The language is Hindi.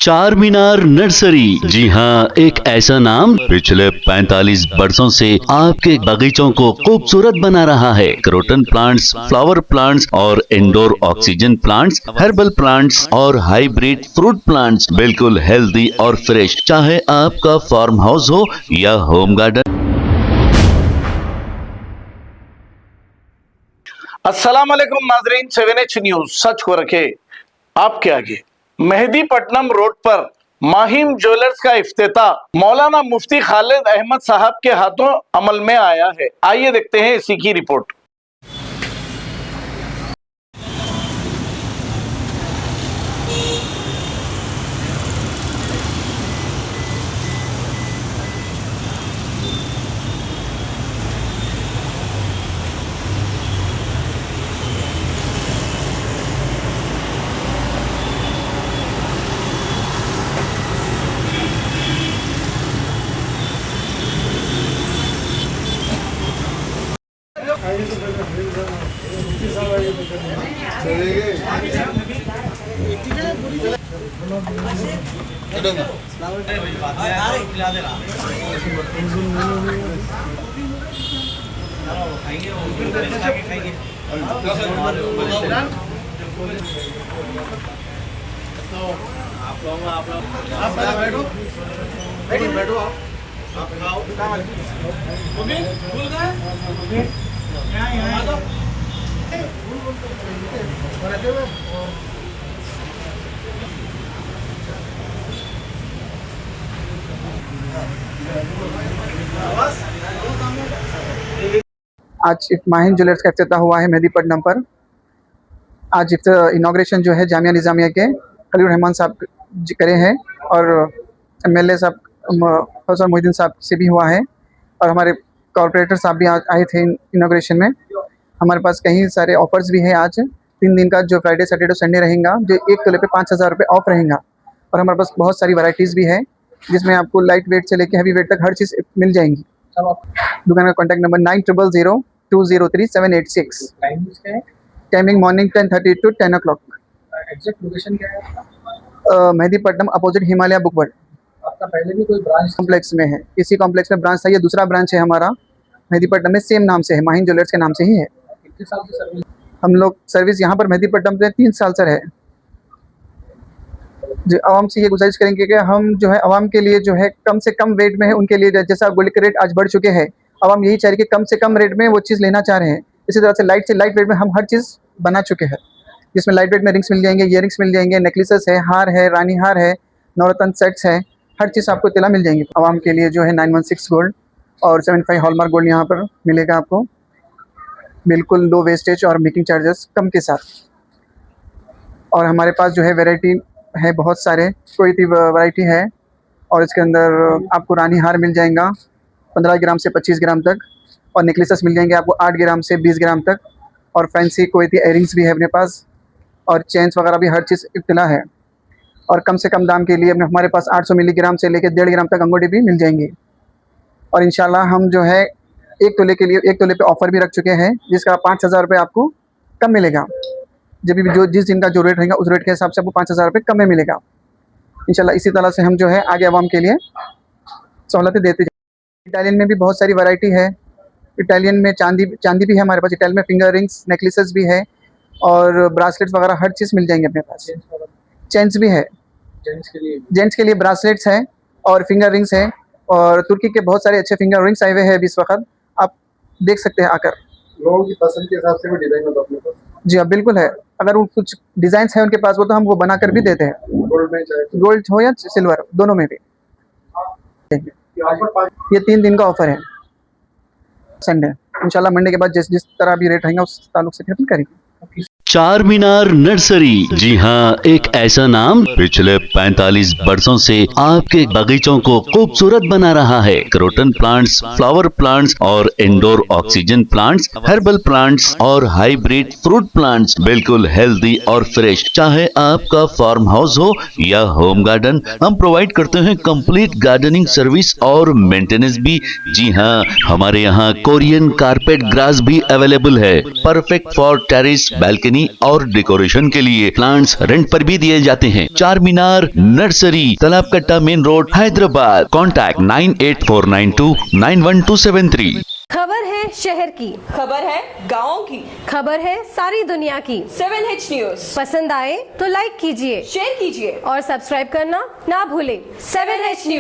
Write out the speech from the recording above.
चार मीनार नर्सरी। जी हाँ, एक ऐसा नाम पिछले 45 वर्षों से आपके बगीचों को खूबसूरत बना रहा है। क्रोटन प्लांट्स, फ्लावर प्लांट्स और indoor oxygen plants, herbal plants और हाइब्रिड फ्रूट प्लांट्स, बिल्कुल हेल्दी और फ्रेश। चाहे आपका फार्म हाउस हो या होम गार्डन। अस्सलाम वालेकुम नाजरीन, 7H न्यूज सच को रखे आपके आगे। मेहदीपट्टनम रोड पर माहिम ज्वेलर्स का इफ्तिताह मौलाना मुफ्ती खालिद अहमद साहब के हाथों अमल में आया है। आइए देखते हैं इसी की रिपोर्ट। बैठो आप खाओ। आज माहिम ज्वेलर्स का इफ्तिताह हुआ है मेहदीपट्टनम पर। आज इनाग्रेशन जो है जामिया निज़ामिया के खलील रहमान साहब जी करे हैं और MLA साहब फौजल मोहिद्दीन साहब से भी हुआ है और हमारे कॉर्पोरेटर साहब भी आए थे इनाग्रेशन में। हमारे पास कई सारे ऑफर्स भी है। आज 3 दिन का जो फ्राइडे सैटरडे संडे रहेगा, जो 1 तोले पे 5,000 रुपये ऑफ रहेगा। और हमारे पास बहुत सारी वैरायटीज़ भी है जिसमें आपको लाइट वेट से लेकर हैवी वेट तक हर चीज़ मिल जाएंगी। दुकान का contact number 9000203786। Timing morning 10:30 to 10 o'clock। Exact location क्या है आपका? Mehdipatnam opposite Himalaya book world. आपका पहले भी कोई ब्रांच कॉम्प्लेक्स में है, इसी कॉम्प्लेक्स में ब्रांच था। ये दूसरा ब्रांच है हमारा मेहदीपट्टनम में, सेम नाम से है, माहिम ज्वेलर्स के नाम से ही है। कितने साल की सर्विस? हम लोग सर्विस यहाँ पर मेहदीपट्टनम में 3 साल से है। जो आवाम से ये गुजारिश करेंगे कि हम जो है आवाम के लिए जो है कम से कम रेट में है, उनके लिए जैसा गोल्ड के रेट आज बढ़ चुके हैं, आवाम यही चाह रही है कि कम से कम रेट में वो चीज़ लेना चाह रहे हैं। इसी तरह से लाइट वेट में हम हर चीज़ बना चुके हैं, जिसमें लाइट वेट में रिंग्स मिल जाएंगे, ईयरिंग्स मिल जाएंगे, नेकलेसेस है, हार है, रानी हार है, नवरत्न सेट्स है, हर चीज़ आपको तिला मिल जाएंगी। आवाम के लिए जो है 916 गोल्ड और 75 हॉलमार्क गोल्ड यहाँ पर मिलेगा आपको, बिल्कुल लो वेस्टेज और मेकिंग चार्जेस कम के साथ। और हमारे पास जो है वैरायटी है बहुत सारे, कोई भी वैरायटी है। और इसके अंदर आपको रानी हार मिल जाएगा 15 ग्राम से 25 ग्राम तक, और नेकलेसेस मिल जाएंगे आपको 8 ग्राम से 20 ग्राम तक, और फैंसी कोई भी एयरिंग्स भी है अपने पास, और चेन्स वगैरह भी हर चीज़ इब्तिला है। और कम से कम दाम के लिए अपने हमारे पास 800 मिलीग्राम से लेकर 1.5 ग्राम तक अंगूठी भी मिल जाएंगी। और इंशाल्लाह हम जो है 1 तोले के लिए 1 तोले पे ऑफ़र भी रख चुके हैं, जिसका 5,000 रुपये आपको कम मिलेगा। जब भी जो जिस दिन का जो रेट रहेगा उस रेट के हिसाब से आपको 5,000 रुपये कम में मिलेगा इंशाल्लाह। इसी तरह से हम जो है आगे आवाम के लिए सहूलतें देते जाएंगे। इटालियन में भी बहुत सारी वैरायटी है। इटालियन में चांदी भी है हमारे पास, इटालियन में फिंगर रिंग्स, नेकलेसेस भी है, और ब्रासलेट्स वगैरह हर चीज़ मिल जाएंगे अपने पास। चेन्स भी है, जेंट्स के लिए ब्रासलेट्स है और फिंगर रिंग्स है, और तुर्की के बहुत सारे अच्छे फिंगर रिंग्स आए हुए हैं इस वक्त, आप देख सकते हैं आकर। लोगों की पसंद के हिसाब से भी डिजाइन होता है अपने पास। जी हाँ, बिल्कुल है। अगर वो कुछ डिज़ाइंस है उनके पास, वो तो हम वो बना कर भी देते हैं, गोल्ड में चाहे गोल्ड हो या सिल्वर, दोनों में भी। ये 3 दिन का ऑफर है, संडे। इंशाल्लाह मंडे के बाद जिस तरह भी रेट रहेंगे उस ताल्लुक से फिर हम करेंगे। चार मीनार नर्सरी। जी हाँ, एक ऐसा नाम पिछले 45 वर्षों से आपके बगीचों को खूबसूरत बना रहा है। क्रोटन प्लांट्स, फ्लावर प्लांट्स और indoor oxygen plants, herbal plants और हाइब्रिड फ्रूट प्लांट्स, बिल्कुल हेल्दी और फ्रेश। चाहे आपका फार्म हाउस हो या होम गार्डन, हम प्रोवाइड करते हैं कंप्लीट गार्डनिंग सर्विस और मेंटेनेंस भी। जी हाँ, हमारे यहाँ कोरियन कारपेट ग्रास भी अवेलेबल है, perfect for terrace, balcony balcony और डेकोरेशन के लिए प्लांट्स रेंट पर भी दिए जाते हैं। चार मीनार नर्सरी, तालाब कट्टा मेन रोड, हैदराबाद। कॉन्टैक्ट 9849291273। खबर है शहर की, खबर है गाँव की, खबर है सारी दुनिया की। 7H न्यूज पसंद आए तो लाइक कीजिए, शेयर कीजिए और सब्सक्राइब करना ना भूलें। 7H news.